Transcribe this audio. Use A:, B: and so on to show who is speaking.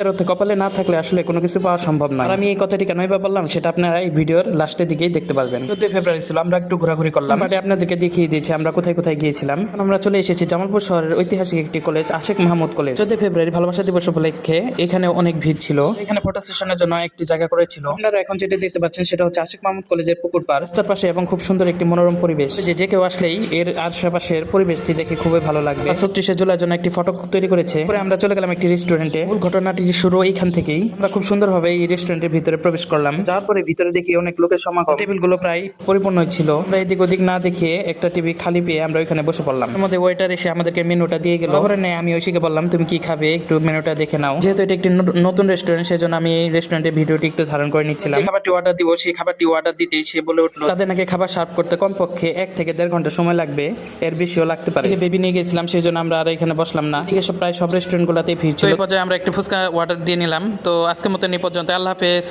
A: এর অর্থে কপালে না থাকলে আসলে কোনো কিছু পাওয়া সম্ভব নয়। আর আমি এই কথাটি কেনই বা বললাম সেটা আপনারা এই ভিডিওর লাস্টের দিকেই দেখতে পারবেন। 14 ফেব্রুয়ারি ছিল, আমরা একটু ঘোরাঘুরি করলাম, বাট আপনাদেরকে দেখিয়ে দিয়েছি আমরা কোথায় কোথায় গিয়েছিলাম। এখন আমরা চলে এসেছি জামালপুর শহরের ঐতিহাসিক একটি কলেজ, আশেক মাহমুদ কলেজ। 14 ফেব্রুয়ারি ভালোবাসা দিবস উপলক্ষে এখানে অনেক ভিড় ছিল। এখানে ফটো সেশনের জন্য একটি জায়গা করেছিল। আপনারা এখন যেটা দেখতে পাচ্ছেন সেটা হচ্ছে আশেক মাহমুদ কলেজের পুকুর পাড়, রাস্তার পাশে এবং খুব সুন্দর একটি মনোরম পরিবেশ। যে কেউ আসলেই এর আশেপাশের পরিবেশটি দেখে খুবই ভালো লাগবে। 36 জুলাই জন্য একটি ফটো তৈরি করেছে। পরে আমরা চলে গেলাম একটি রেস্টুরেন্টে। মূল ঘটনাটি শুরু এইখান থেকেই। আমরা খুব সুন্দরভাবে এই রেস্টুরেন্টের ভিতরে প্রবেশ করলাম। যাওয়ার পরে ভিতরে দেখি অনেক লোকের সমাগম, টেবিলগুলো প্রায় পরিপূর্ণ ছিল। আমরা এদিক ওদিক না দেখে একটা টিভি খালি পেয়ে আমরা ওইখানে বসে পড়লাম। আমাদের ওয়েটার এসে আমাদেরকে মেনুটা দিয়ে গেল। পরে নেই আমি ঐশীকে বললাম তুমি কি খাবে, একটু মেনুটা দেখে নাও। যেহেতু এটা একটি নতুন রেস্টুরেন্ট সেজন্য আমি এই রেস্টুরেন্টের ভিডিওটি একটু ধারণ করে নিচ্ছিলাম। খাবারটি অর্ডার দিব, সেই খাবারটি অর্ডার দিতেই সে বলে উঠলো তাদের নাকি খাবার সার্ভ করতে কমপক্ষে 1 থেকে 1.5 ঘন্টা সময় লাগবে, এর বেশিও লাগতে পারে। বেবি নিয়ে গেছিলাম সেই জন্য আমরা আর এখানে বসলাম না। এদিকে প্রায় সব রেস্টুরেন্ট গুলাতেই ভিড় ছিল। এই পর্যায়ে আমরা একটু ফুচকা অর্ডার দিয়ে নিলাম। তো আজকের মতো এই পর্যন্ত, আল্লাহ হাফেজ।